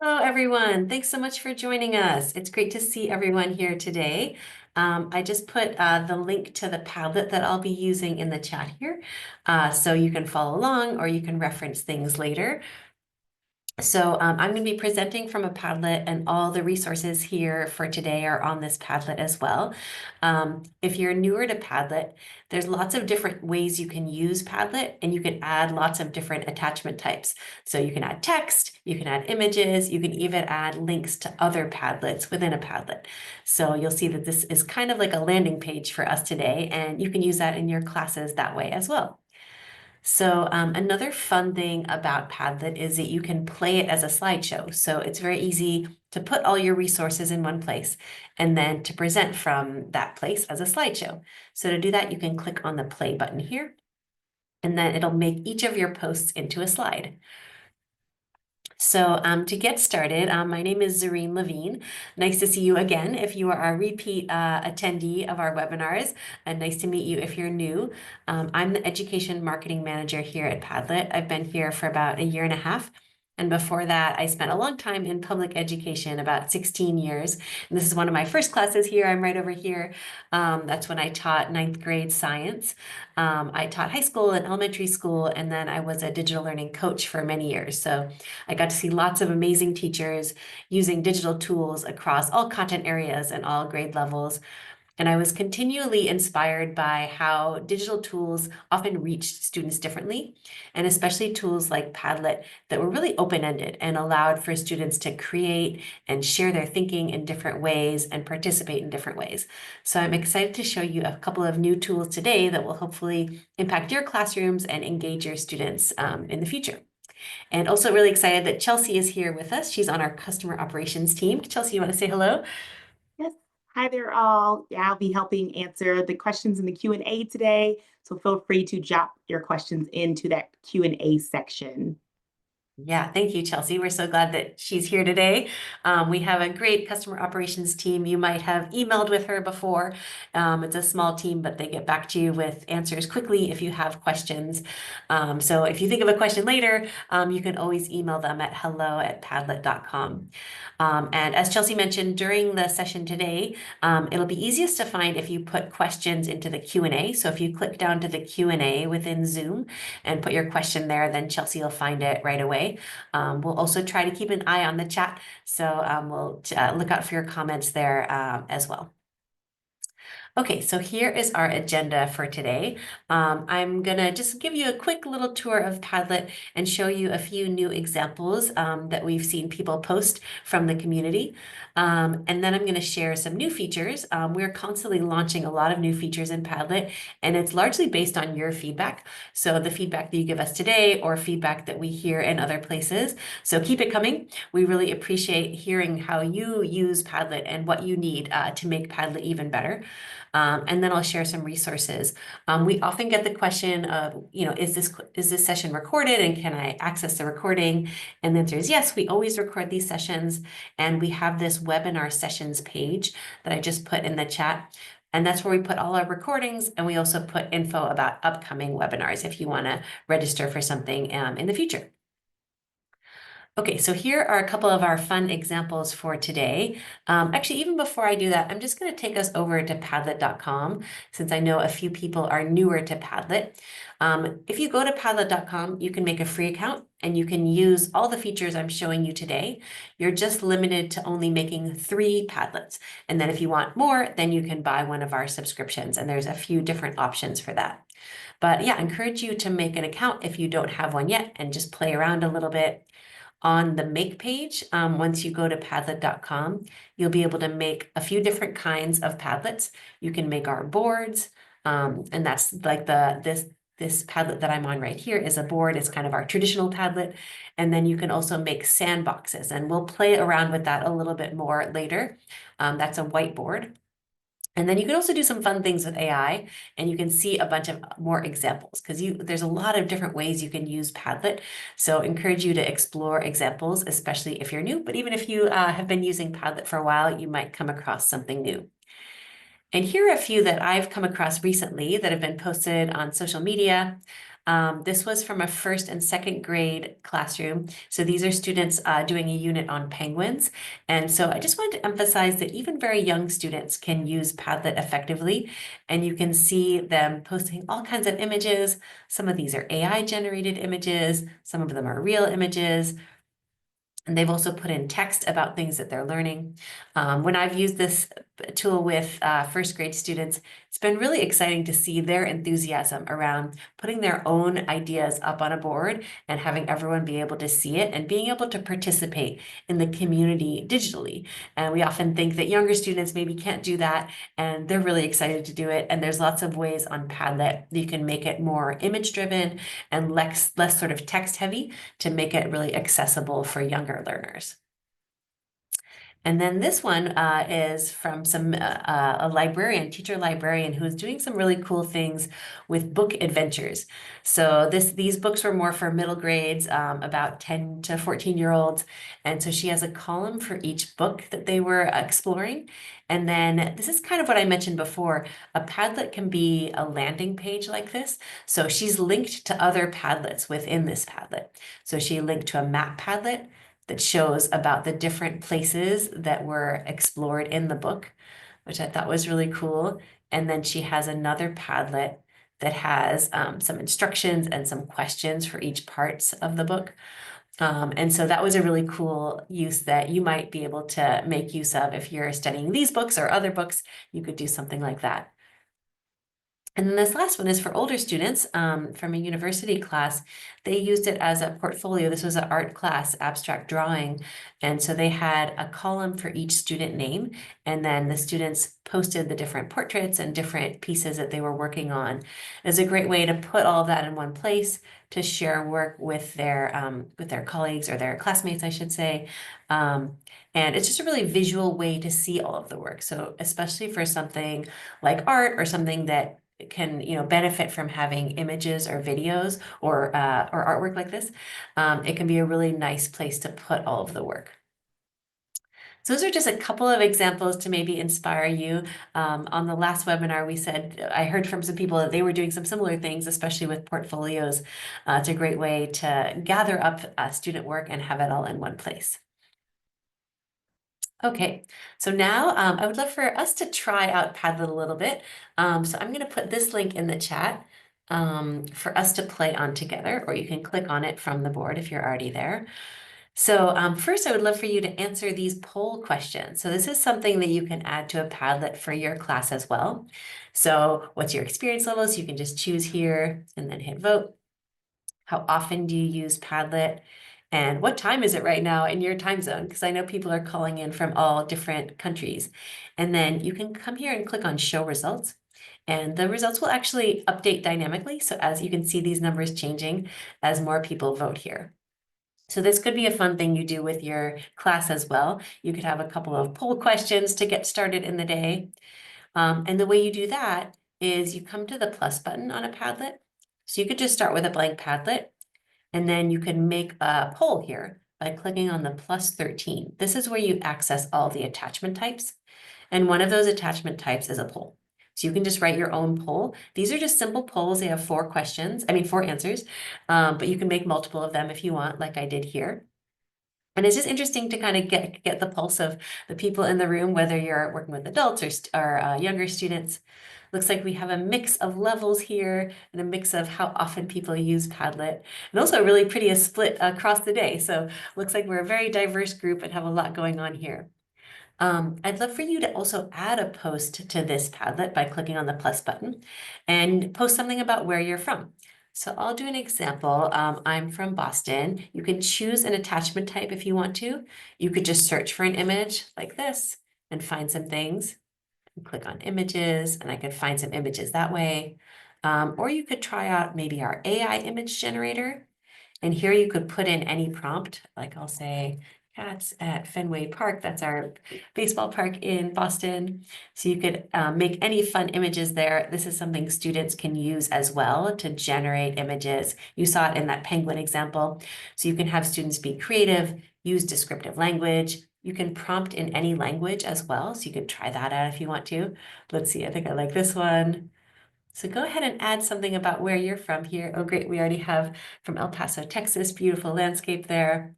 Hello, everyone. Thanks so much for joining us. It's great to see everyone here today. I just put the link to the Padlet that I'll be using in the chat here, so you can follow along or you can reference things later. So I'm going to be presenting from a Padlet, and all the resources here for today are on this Padlet as well. If you're newer to Padlet, there's lots of different ways you can use Padlet, and you can add lots of different attachment types. So you can add text, you can add images, you can even add links to other Padlets within a Padlet. So you'll see that this is kind of like a landing page for us today, and you can use that in your classes that way as well. So another fun thing about Padlet is that you can play it as a slideshow. So it's very easy to put all your resources in one place and then to present from that place as a slideshow. So to do that, you can click on the play button here, and then it'll make each of your posts into a slide. So to get started, my name is Zareen Levien. Nice to see you again if you are a repeat attendee of our webinars, and nice to meet you if you're new. I'm the Education Marketing Manager here at Padlet. I've been here for about a year and a half. And before that, I spent a long time in public education, about 16 years. And this is one of my first classes here. I'm right over here. That's when I taught ninth grade science. I taught high school and elementary school, and then I was a digital learning coach for many years. So I got to see lots of amazing teachers using digital tools across all content areas and all grade levels. And I was continually inspired by how digital tools often reached students differently, and especially tools like Padlet that were really open-ended and allowed for students to create and share their thinking in different ways and participate in different ways. So I'm excited to show you a couple of new tools today that will hopefully impact your classrooms and engage your students in the future. And also really excited that Chelsea is here with us. She's on our customer operations team. Chelsea, you want to say hello? Yes. Hi there, all. Yeah, I'll be helping answer the questions in the Q&A today. So feel free to drop your questions into that Q&A section. Yeah, thank you, Chelsea. We're so glad that she's here today. We have a great customer operations team. You might have emailed with her before. It's a small team, but they get back to you with answers quickly if you have questions. So if you think of a question later, you can always email them at hello@padlet.com. And as Chelsea mentioned during the session today, it'll be easiest to find if you put questions into the Q&A. So if you click down to the Q&A within Zoom and put your question there, then Chelsea will find it right away. We'll also try to keep an eye on the chat, so we'll look out for your comments there as well. Okay, so here is our agenda for today. I'm gonna just give you a quick little tour of Padlet and show you a few new examples that we've seen people post from the community. And then I'm gonna share some new features. We're constantly launching a lot of new features in Padlet, and it's largely based on your feedback. So the feedback that you give us today or feedback that we hear in other places. So keep it coming. We really appreciate hearing how you use Padlet and what you need to make Padlet even better. And then I'll share some resources. We often get the question of, is this session recorded and can I access the recording? And the answer is yes, we always record these sessions. And we have this webinar sessions page that I just put in the chat. And that's where we put all our recordings, and we also put info about upcoming webinars if you want to register for something in the future. Okay, so here are a couple of our fun examples for today. Actually, even before I do that, I'm just going to take us over to padlet.com, since I know a few people are newer to Padlet. If you go to padlet.com, you can make a free account and you can use all the features I'm showing you today. You're just limited to only making 3 Padlets. And then if you want more, then you can buy one of our subscriptions, and there's a few different options for that. But yeah, I encourage you to make an account if you don't have one yet and just play around a little bit. On the make page, once you go to padlet.com, you'll be able to make a few different kinds of Padlets. You can make our boards, and that's like this Padlet that I'm on right here is a board. It's kind of our traditional Padlet. And then you can also make sandboxes, and we'll play around with that a little bit more later. That's a whiteboard. And then you can also do some fun things with AI, and you can see a bunch of more examples because there's a lot of different ways you can use Padlet. So I encourage you to explore examples, especially if you're new, but even if you have been using Padlet for a while, you might come across something new. And here are a few that I've come across recently that have been posted on social media. This was from a first and second grade classroom. So these are students doing a unit on penguins. And so I just wanted to emphasize that even very young students can use Padlet effectively. And you can see them posting all kinds of images. Some of these are AI generated images. Some of them are real images. And they've also put in text about things that they're learning. When I've used this tool with first grade students, it's been really exciting to see their enthusiasm around putting their own ideas up on a board and having everyone be able to see it and being able to participate in the community digitally. And we often think that younger students maybe can't do that, and they're really excited to do it. And there's lots of ways on Padlet that you can make it more image driven and less sort of text heavy to make it really accessible for younger learners. And then this one is from a librarian, teacher librarian, who is doing some really cool things with book adventures. So these books were more for middle grades, about 10 to 14-year-olds. And so she has a column for each book that they were exploring. And then this is kind of what I mentioned before. A Padlet can be a landing page like this. So she's linked to other Padlets within this Padlet. So she linked to a map Padlet that shows about the different places that were explored in the book, which I thought was really cool. And then she has another Padlet that has some instructions and some questions for each parts of the book. And so that was a really cool use that you might be able to make use of if you're studying these books or other books. You could do something like that. And then this last one is for older students from a university class. They used it as a portfolio. This was an art class, abstract drawing. And so they had a column for each student name. And then the students posted the different portraits and different pieces that they were working on. It's a great way to put all of that in one place, to share work with their colleagues or their classmates, I should say. And it's just a really visual way to see all of the work. So especially for something like art or something that can benefit from having images or videos or artwork like this, it can be a really nice place to put all of the work. So those are just a couple of examples to maybe inspire you. On the last webinar, I heard from some people that they were doing some similar things, especially with portfolios. It's a great way to gather up student work and have it all in one place. Okay, so now I would love for us to try out Padlet a little bit. So I'm going to put this link in the chat for us to play on together, or you can click on it from the board if you're already there. So first, I would love for you to answer these poll questions. So this is something that you can add to a Padlet for your class as well. So what's your experience level? So you can just choose here and then hit vote. How often do you use Padlet? And what time is it right now in your time zone? Because I know people are calling in from all different countries. And then you can come here and click on show results. And the results will actually update dynamically. So as you can see these numbers changing as more people vote here. So this could be a fun thing you do with your class as well. You could have a couple of poll questions to get started in the day. And the way you do that is you come to the plus button on a Padlet. So you could just start with a blank Padlet. And then you can make a poll here by clicking on the plus 13. This is where you access all the attachment types. And one of those attachment types is a poll. So you can just write your own poll. These are just simple polls. They have four answers, but you can make multiple of them if you want, like I did here. And it's just interesting to kind of get the pulse of the people in the room, whether you're working with adults or younger students. Looks like we have a mix of levels here and a mix of how often people use Padlet, and also really pretty a split across the day. So looks like we're a very diverse group and have a lot going on here. I'd love for you to also add a post to this Padlet by clicking on the plus button and post something about where you're from. So I'll do an example. I'm from Boston. You can choose an attachment type if you want to. You could just search for an image like this and find some things. Click on images, and I could find some images that way. Or you could try out maybe our AI image generator. And here you could put in any prompt, like I'll say cats at Fenway Park. That's our baseball park in Boston. So you could make any fun images there. This is something students can use as well to generate images. You saw it in that penguin example. So you can have students be creative, use descriptive language. You can prompt in any language as well. So you could try that out if you want to. Let's see, I think I like this one. So go ahead and add something about where you're from here. Oh, great. We already have from El Paso, Texas, beautiful landscape there.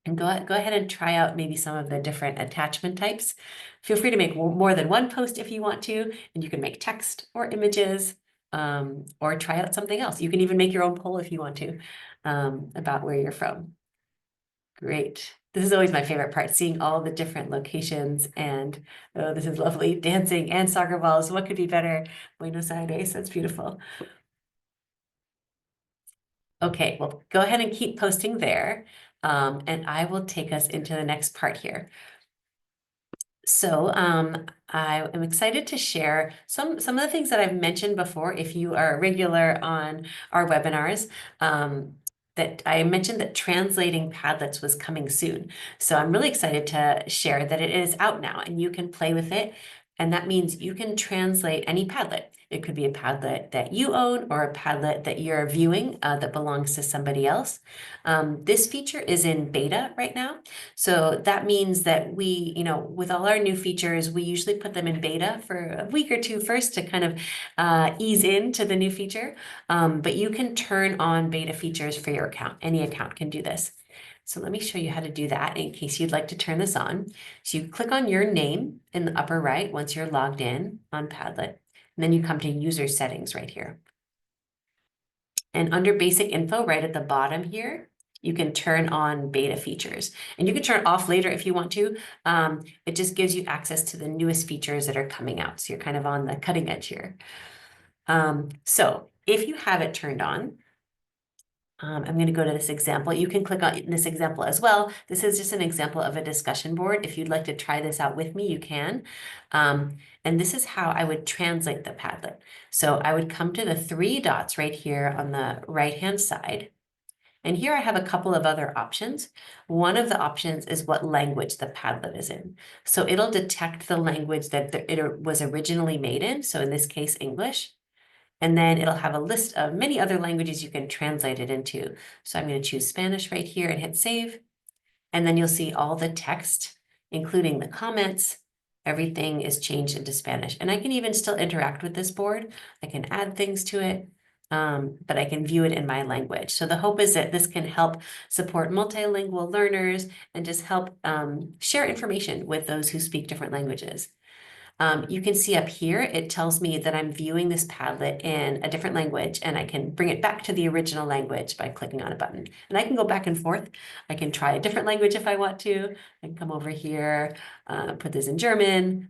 And go ahead and try out maybe some of the different attachment types. Feel free to make more than one post if you want to, and you can make text or images, or try out something else. You can even make your own poll if you want to, about where you're from. Great. This is always my favorite part, seeing all the different locations, and oh, this is lovely. Dancing and soccer balls. What could be better? Buenos Aires, that's beautiful. Okay, well, go ahead and keep posting there, and I will take us into the next part here. So I am excited to share some of the things that I've mentioned before. If you are a regular on our webinars, that I mentioned that translating Padlets was coming soon. So I'm really excited to share that it is out now and you can play with it. And that means you can translate any Padlet. It could be a Padlet that you own or a Padlet that you're viewing that belongs to somebody else. This feature is in beta right now. So that means that we, with all our new features, we usually put them in beta for a week or two first to kind of ease into the new feature. But you can turn on beta features for your account. Any account can do this. So let me show you how to do that in case you'd like to turn this on. So you click on your name in the upper right once you're logged in on Padlet, and then you come to user settings right here. And under basic info right at the bottom here, you can turn on beta features, and you can turn it off later if you want to. It just gives you access to the newest features that are coming out. So you're kind of on the cutting edge here. So if you have it turned on, I'm going to go to this example. You can click on this example as well. This is just an example of a discussion board. If you'd like to try this out with me, you can. And this is how I would translate the Padlet. So I would come to the three dots right here on the right-hand side. And here I have a couple of other options. One of the options is what language the Padlet is in. So it'll detect the language that it was originally made in. So in this case, English. And then it'll have a list of many other languages you can translate it into. So I'm going to choose Spanish right here and hit save. And then you'll see all the text, including the comments. Everything is changed into Spanish. And I can even still interact with this board. I can add things to it, but I can view it in my language. So the hope is that this can help support multilingual learners and just help share information with those who speak different languages. You can see up here, it tells me that I'm viewing this Padlet in a different language, and I can bring it back to the original language by clicking on a button. And I can go back and forth. I can try a different language if I want to. I can come over here, put this in German.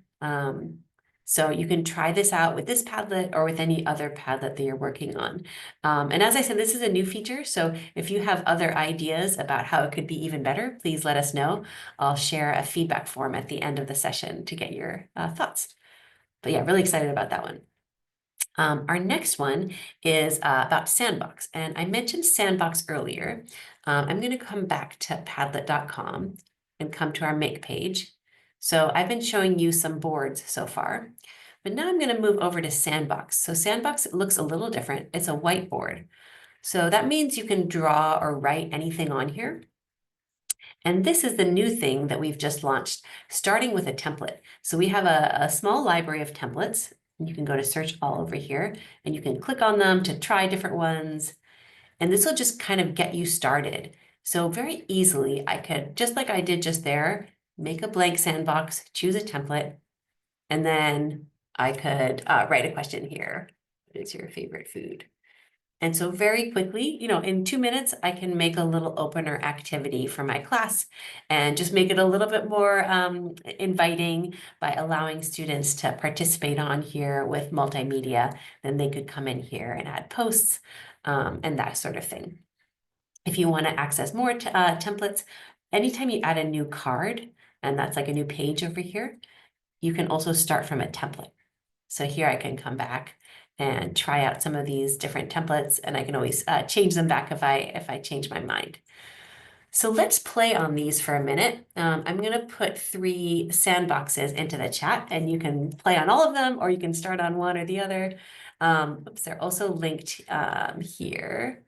So you can try this out with this Padlet or with any other Padlet that you're working on. And as I said, this is a new feature. So if you have other ideas about how it could be even better, please let us know. I'll share a feedback form at the end of the session to get your thoughts. But yeah, really excited about that one. Our next one is about Sandbox. And I mentioned Sandbox earlier. I'm going to come back to padlet.com and come to our make page. So I've been showing you some boards so far, but now I'm going to move over to Sandbox. So Sandbox looks a little different. It's a whiteboard. So that means you can draw or write anything on here. And this is the new thing that we've just launched, starting with a template. So we have a small library of templates. You can go to search all over here and you can click on them to try different ones. And this will just kind of get you started. So very easily, I could, just like I did just there, make a blank sandbox, choose a template, and then I could write a question here. What is your favorite food? And so very quickly, in 2 minutes, I can make a little opener activity for my class and just make it a little bit more inviting by allowing students to participate on here with multimedia. Then they could come in here and add posts and that sort of thing. If you want to access more templates, anytime you add a new card, and that's like a new page over here, you can also start from a template. So here I can come back and try out some of these different templates, and I can always change them back if I change my mind. So let's play on these for a minute. I'm going to put 3 sandboxes into the chat, and you can play on all of them, or you can start on one or the other. Oops, they're also linked here.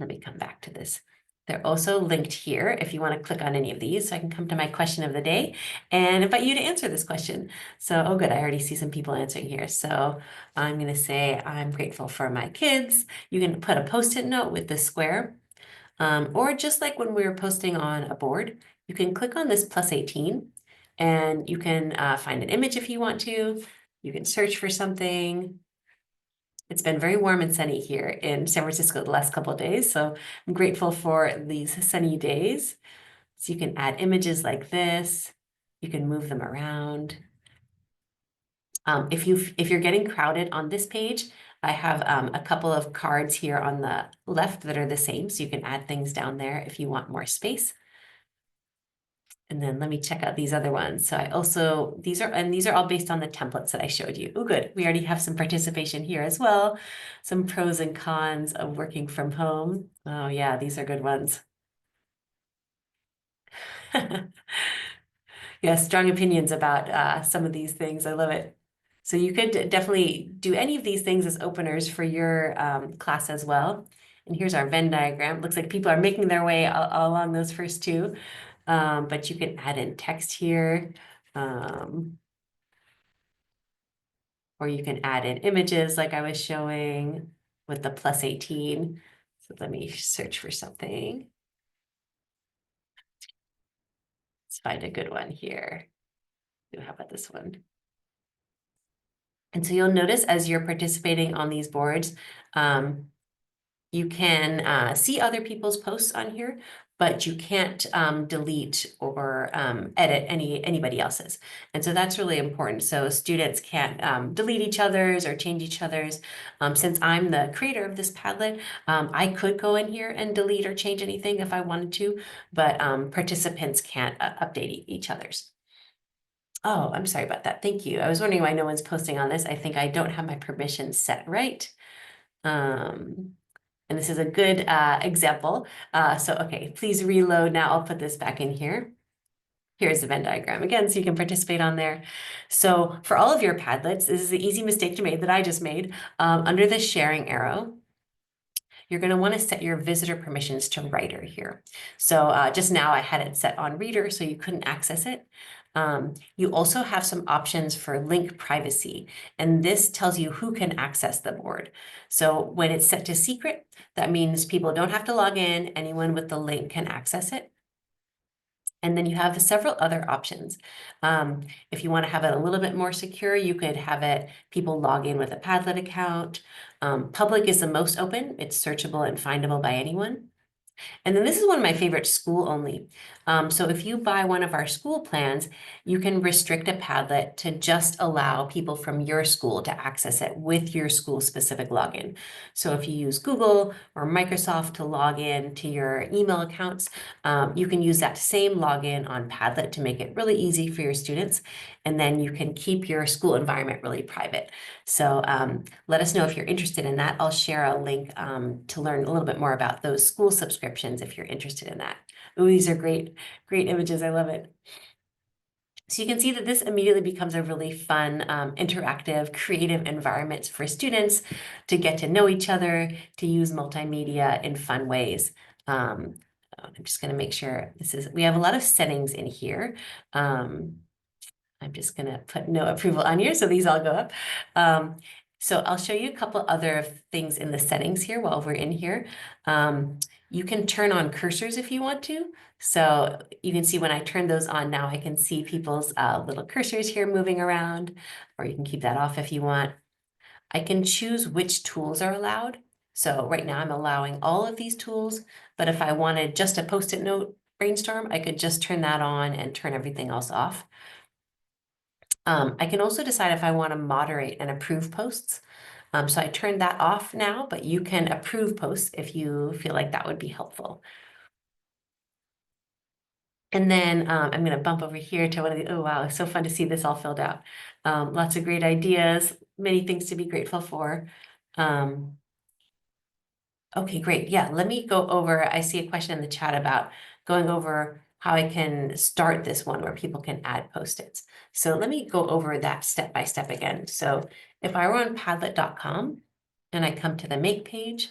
Let me come back to this. They're also linked here if you want to click on any of these. So I can come to my question of the day and invite you to answer this question. So, oh good, I already see some people answering here. So I'm going to say, I'm grateful for my kids. You can put a Post-it note with the square. Or just like when we were posting on a board, you can click on this +18 and you can find an image if you want to. You can search for something. It's been very warm and sunny here in San Francisco the last couple of days, so I'm grateful for these sunny days. So you can add images like this. You can move them around. If you're getting crowded on this page, I have a couple of cards here on the left that are the same, so you can add things down there if you want more space. And then let me check out these other ones. So I also, these are all based on the templates that I showed you. Oh, good. We already have some participation here as well. Some pros and cons of working from home. Oh yeah, these are good ones. Yeah, strong opinions about some of these things. I love it. So you could definitely do any of these things as openers for your class as well. And here's our Venn diagram. Looks like people are making their way along those first two. But you can add in text here. Or you can add in images like I was showing with the +18. So let me search for something. Let's find a good one here. Ooh, how about this one? And so you'll notice as you're participating on these boards, you can see other people's posts on here, but you can't delete or edit anybody else's. And so that's really important. So students can't delete each other's or change each other's. Since I'm the creator of this Padlet, I could go in here and delete or change anything if I wanted to, but participants can't update each other's. Oh, I'm sorry about that. Thank you. I was wondering why no one's posting on this. I think I don't have my permissions set right. And this is a good example. So, okay, please reload now. I'll put this back in here. Here's the Venn diagram again, so you can participate on there. So for all of your Padlets, this is the easy mistake to make that I just made. Under the sharing arrow, you're going to want to set your visitor permissions to writer here. So just now I had it set on reader, so you couldn't access it. You also have some options for link privacy, and this tells you who can access the board. So when it's set to secret, that means people don't have to log in. Anyone with the link can access it. And then you have several other options. If you want to have it a little bit more secure, you could have it people log in with a Padlet account. Public is the most open. It's searchable and findable by anyone. And then this is one of my favorite, school only. So if you buy one of our school plans, you can restrict a Padlet to just allow people from your school to access it with your school specific login. So if you use Google or Microsoft to log in to your email accounts, you can use that same login on Padlet to make it really easy for your students. And then you can keep your school environment really private. So let us know if you're interested in that. I'll share a link to learn a little bit more about those school subscriptions if you're interested in that. Oh, these are great, great images. I love it. So you can see that this immediately becomes a really fun, interactive, creative environment for students to get to know each other, to use multimedia in fun ways. I'm just going to make sure we have a lot of settings in here. I'm just going to put no approval on here, so these all go up. So I'll show you a couple other things in the settings here while we're in here. You can turn on cursors if you want to. So you can see when I turn those on now, I can see people's little cursors here moving around, or you can keep that off if you want. I can choose which tools are allowed. So right now I'm allowing all of these tools, but if I wanted just a Post-it note brainstorm, I could just turn that on and turn everything else off. I can also decide if I want to moderate and approve posts. So I turned that off now, but you can approve posts if you feel like that would be helpful. And then I'm going to bump over here to one of the, oh wow, it's so fun to see this all filled out. Lots of great ideas, many things to be grateful for. Okay, great. Yeah, let me go over, I see a question in the chat about going over how I can start this one where people can add Post-its. So let me go over that step by step again. So if I were on padlet.com and I come to the make page,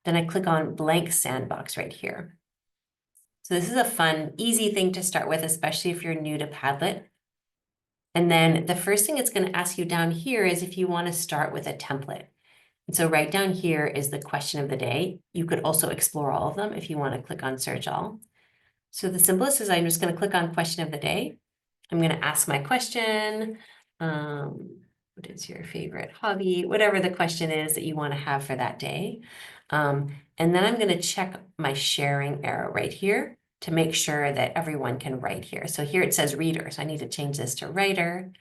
Then I click on blank sandbox right here. So this is a fun, easy thing to start with, especially if you're new to Padlet. And then the first thing it's going to ask you down here is if you want to start with a template. And so right down here is the question of the day. You could also explore all of them if you want to click on search all. So the simplest is I'm just going to click on question of the day. I'm going to ask my question. What is your favorite hobby? Whatever the question is that you want to have for that day. And then I'm going to check my sharing arrow right here to make sure that everyone can write here. So here it says reader. So I need to change this to writer.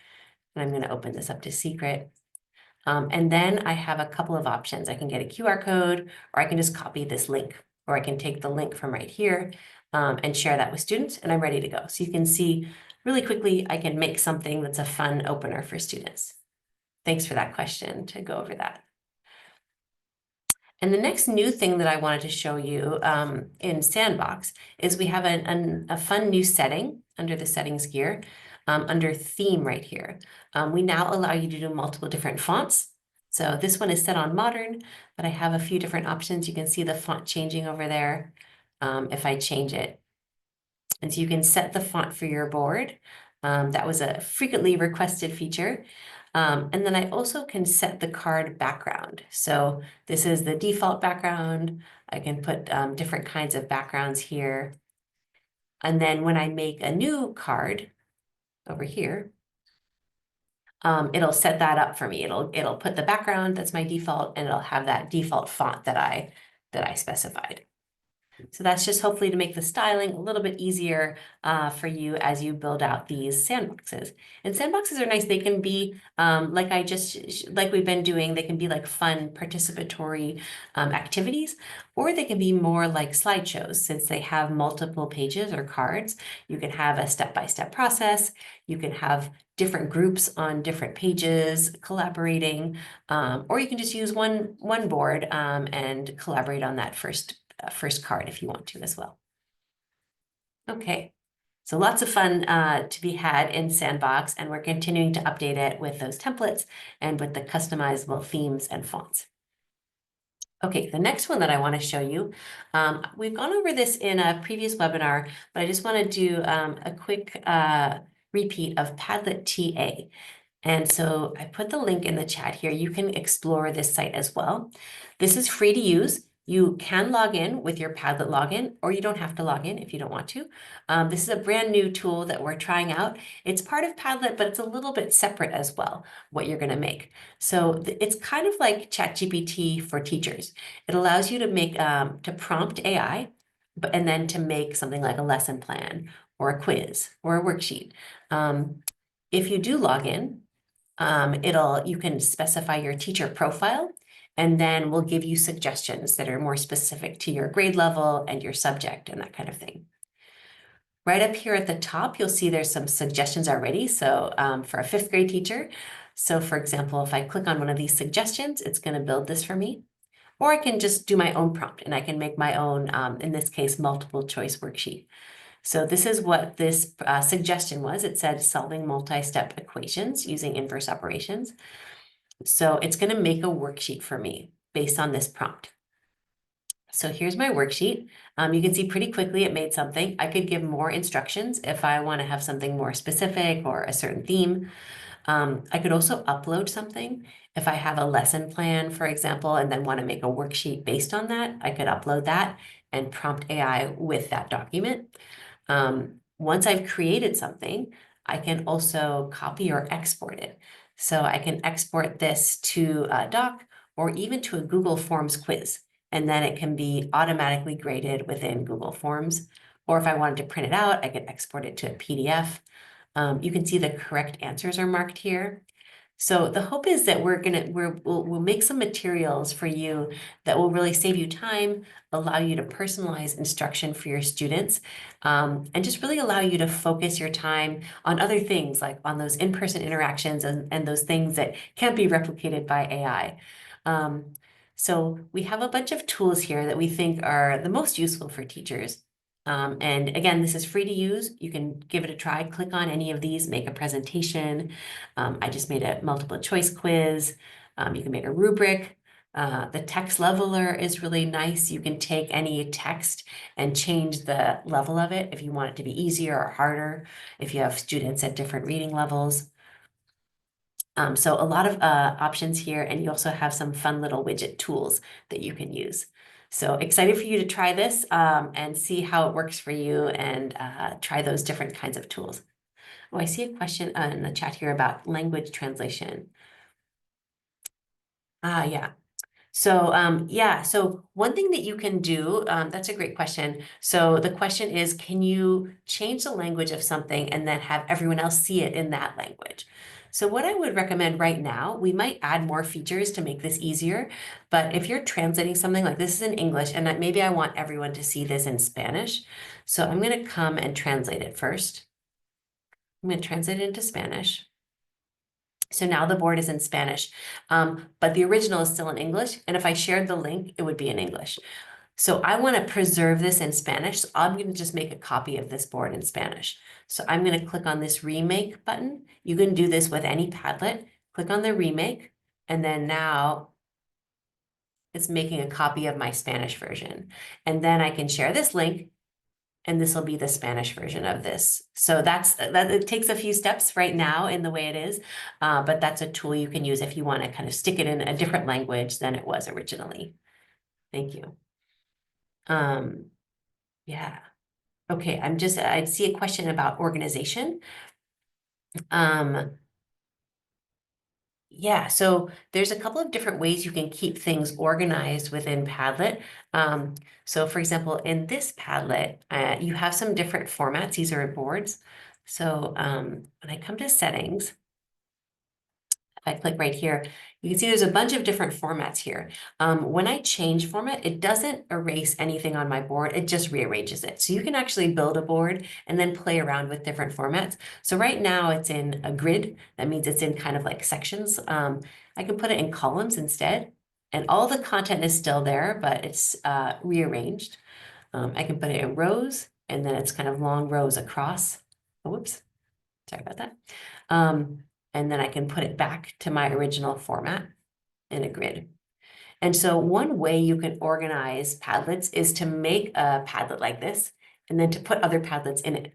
And I'm going to open this up to secret. And then I have a couple of options. I can get a QR code, or I can just copy this link, or I can take the link from right here and share that with students, and I'm ready to go. So you can see really quickly, I can make something that's a fun opener for students. Thanks for that question to go over that. And the next new thing that I wanted to show you in Sandbox is we have a fun new setting under the settings gear, under theme right here. We now allow you to do multiple different fonts. So this one is set on modern, but I have a few different options. You can see the font changing over there if I change it. And so you can set the font for your board. That was a frequently requested feature. And then I also can set the card background. So this is the default background. I can put different kinds of backgrounds here. And then when I make a new card over here, it'll set that up for me. It'll put the background, that's my default, and it'll have that default font that I specified. So that's just hopefully to make the styling a little bit easier for you as you build out these sandboxes. And sandboxes are nice. They can be like we've been doing, they can be like fun participatory activities, or they can be more like slideshows. Since they have multiple pages or cards, you can have a step-by-step process. You can have different groups on different pages collaborating, or you can just use one board and collaborate on that first card if you want to as well. Okay, so lots of fun to be had in Sandbox, and we're continuing to update it with those templates and with the customizable themes and fonts. Okay, the next one that I want to show you, we've gone over this in a previous webinar, but I just want to do a quick repeat of Padlet TA. And so I put the link in the chat here. You can explore this site as well. This is free to use. You can log in with your Padlet login, or you don't have to log in if you don't want to. This is a brand new tool that we're trying out. It's part of Padlet, but it's a little bit separate as well, what you're going to make. So it's kind of like ChatGPT for teachers. It allows you to make, to prompt AI, and then to make something like a lesson plan or a quiz or a worksheet. If you do log in, you can specify your teacher profile, and then we'll give you suggestions that are more specific to your grade level and your subject and that kind of thing. Right up here at the top, you'll see there's some suggestions already. So for a 5th grade teacher, so for example, if I click on one of these suggestions, it's going to build this for me. Or I can just do my own prompt, and I can make my own, in this case, multiple choice worksheet. So this is what this suggestion was. It said solving multi-step equations using inverse operations. So it's going to make a worksheet for me based on this prompt. So here's my worksheet. You can see pretty quickly it made something. I could give more instructions if I want to have something more specific or a certain theme. I could also upload something. If I have a lesson plan, for example, and then want to make a worksheet based on that, I could upload that and prompt AI with that document. Once I've created something, I can also copy or export it. So I can export this to a doc or even to a Google Forms quiz, and then it can be automatically graded within Google Forms. Or if I wanted to print it out, I can export it to a PDF. You can see the correct answers are marked here. So the hope is that we'll make some materials for you that will really save you time, allow you to personalize instruction for your students, and just really allow you to focus your time on other things, like on those in-person interactions and those things that can't be replicated by AI. So we have a bunch of tools here that we think are the most useful for teachers. And again, this is free to use. You can give it a try. Click on any of these, make a presentation. I just made a multiple choice quiz. You can make a rubric. The text leveler is really nice. You can take any text and change the level of it if you want it to be easier or harder, if you have students at different reading levels. So a lot of options here, and you also have some fun little widget tools that you can use. So excited for you to try this and see how it works for you, and try those different kinds of tools. Oh, I see a question in the chat here about language translation. Yeah. So yeah, so one thing that you can do, that's a great question. So the question is, can you change the language of something and then have everyone else see it in that language? So what I would recommend right now, we might add more features to make this easier, but if you're translating something like this is in English, and maybe I want everyone to see this in Spanish, so I'm going to come and translate it first. I'm going to translate it into Spanish. So now the board is in Spanish, but the original is still in English. And if I shared the link, it would be in English. So I want to preserve this in Spanish. So I'm going to just make a copy of this board in Spanish. So I'm going to click on this remake button. You can do this with any Padlet. Click on the remake, and then now it's making a copy of my Spanish version. And then I can share this link, and this will be the Spanish version of this. So that it takes a few steps right now in the way it is, but that's a tool you can use if you want to kind of stick it in a different language than it was originally. Thank you. Yeah. Okay, I see a question about organization. Yeah, so there's a couple of different ways you can keep things organized within Padlet. So for example, in this Padlet, you have some different formats. These are boards. So when I come to settings, if I click right here, you can see there's a bunch of different formats here. When I change format, it doesn't erase anything on my board, it just rearranges it. So you can actually build a board and then play around with different formats. So right now it's in a grid. That means it's in kind of like sections. I can put it in columns instead, and all the content is still there, but it's rearranged. I can put it in rows, and then it's kind of long rows across. Oh, whoops, sorry about that. And then I can put it back to my original format in a grid. And so one way you can organize Padlets is to make a Padlet like this, and then to put other Padlets in it.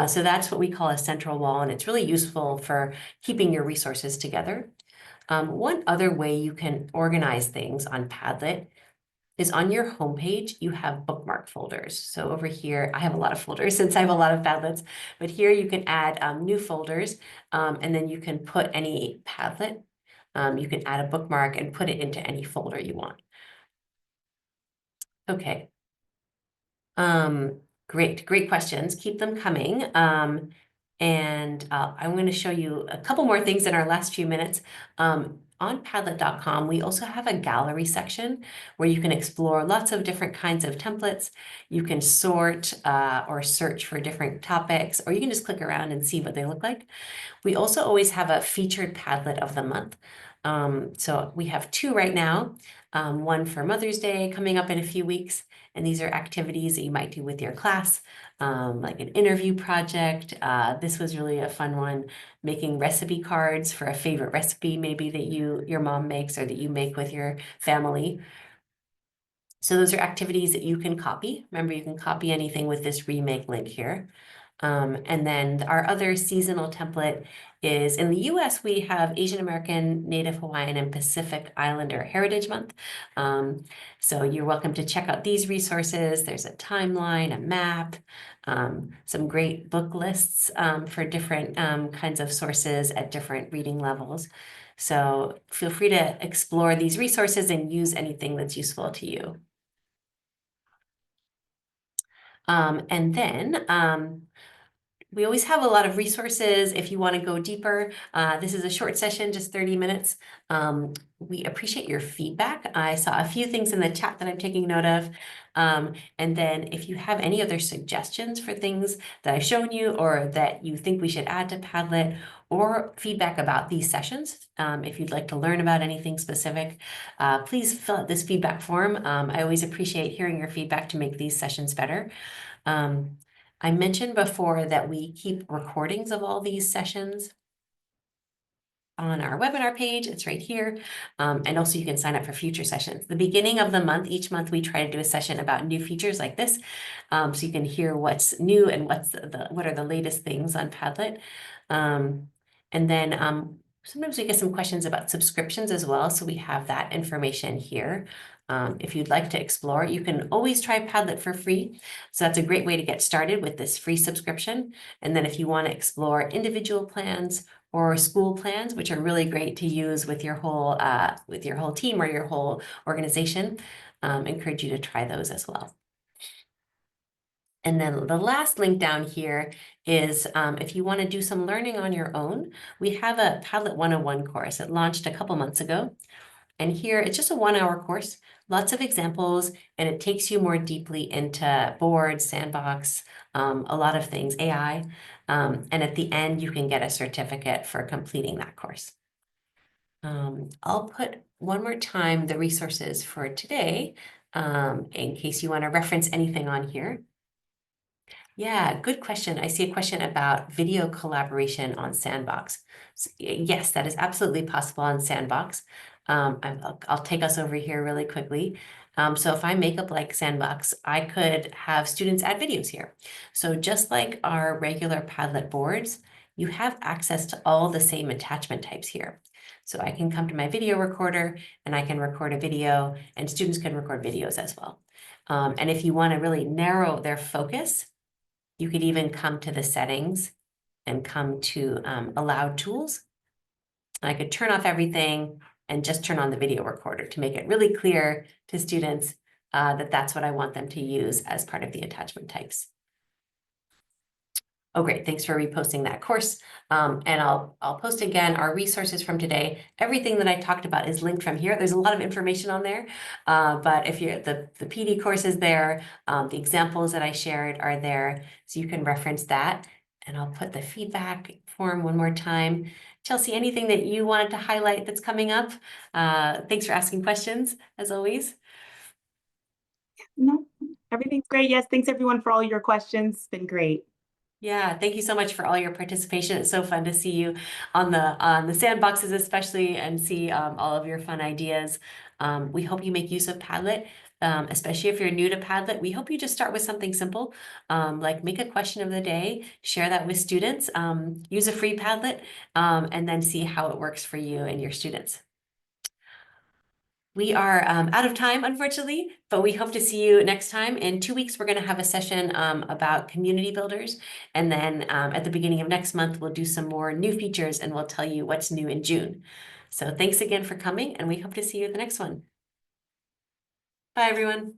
So that's what we call a central wall, and it's really useful for keeping your resources together. One other way you can organize things on Padlet is on your homepage, you have bookmark folders. So over here, I have a lot of folders since I have a lot of Padlets, but here you can add new folders, and then you can put any Padlet. You can add a bookmark and put it into any folder you want. Okay. Great questions. Keep them coming. And I'm going to show you a couple more things in our last few minutes. On padlet.com, we also have a gallery section where you can explore lots of different kinds of templates. You can sort or search for different topics, or you can just click around and see what they look like. We also always have a featured Padlet of the month. So we have two right now, one for Mother's Day coming up in a few weeks. And these are activities that you might do with your class, like an interview project. This was really a fun one, making recipe cards for a favorite recipe maybe that your mom makes or that you make with your family. So those are activities that you can copy. Remember, you can copy anything with this remake link here. And then our other seasonal template is in the US, we have Asian American, Native Hawaiian, and Pacific Islander Heritage Month. So you're welcome to check out these resources. There's a timeline, a map, some great book lists for different kinds of sources at different reading levels. So feel free to explore these resources and use anything that's useful to you. And then we always have a lot of resources if you want to go deeper. This is a short session, just 30 minutes. We appreciate your feedback. I saw a few things in the chat that I'm taking note of. And then if you have any other suggestions for things that I've shown you or that you think we should add to Padlet, or feedback about these sessions, if you'd like to learn about anything specific, please fill out this feedback form. I always appreciate hearing your feedback to make these sessions better. I mentioned before that we keep recordings of all these sessions. on our webinar page. It's right here. And also you can sign up for future sessions. The beginning of the month, each month we try to do a session about new features like this. So you can hear what's new and what are the latest things on Padlet. And then sometimes we get some questions about subscriptions as well. So we have that information here. If you'd like to explore, you can always try Padlet for free. So that's a great way to get started with this free subscription. And then if you want to explore individual plans or school plans, which are really great to use with your whole team or your whole organization, encourage you to try those as well. And then the last link down here is if you want to do some learning on your own, we have a Padlet 101 course. It launched a couple months ago. And here it's just a 1-hour course, lots of examples, and it takes you more deeply into boards, sandbox, a lot of things, AI. And at the end, you can get a certificate for completing that course. I'll put one more time the resources for today in case you want to reference anything on here. Yeah, good question. I see a question about video collaboration on Sandbox. Yes, that is absolutely possible on Sandbox. I'll take us over here really quickly. So if I make up like Sandbox, I could have students add videos here. So just like our regular Padlet boards, you have access to all the same attachment types here. So I can come to my video recorder and I can record a video, and students can record videos as well. And if you want to really narrow their focus, you could even come to the settings and come to allowed tools. And I could turn off everything and just turn on the video recorder to make it really clear to students that that's what I want them to use as part of the attachment types. Oh, great. Thanks for reposting that course. And I'll post again our resources from today. Everything that I talked about is linked from here. There's a lot of information on there, but if you're the PD course is there, the examples that I shared are there, so you can reference that. And I'll put the feedback form one more time. Chelsea, anything that you wanted to highlight that's coming up? Thanks for asking questions, as always. No, everything's great. Yes, thanks everyone for all your questions. It's been great. Yeah, thank you so much for all your participation. It's so fun to see you on the sandboxes, especially, and see all of your fun ideas. We hope you make use of Padlet, especially if you're new to Padlet. We hope you just start with something simple, like make a question of the day, share that with students, use a free Padlet, and then see how it works for you and your students. We are out of time, unfortunately, but we hope to see you next time. In 2 weeks, we're going to have a session about community builders. And then at the beginning of next month, we'll do some more new features and we'll tell you what's new in June. So thanks again for coming, and we hope to see you at the next one. Bye, everyone.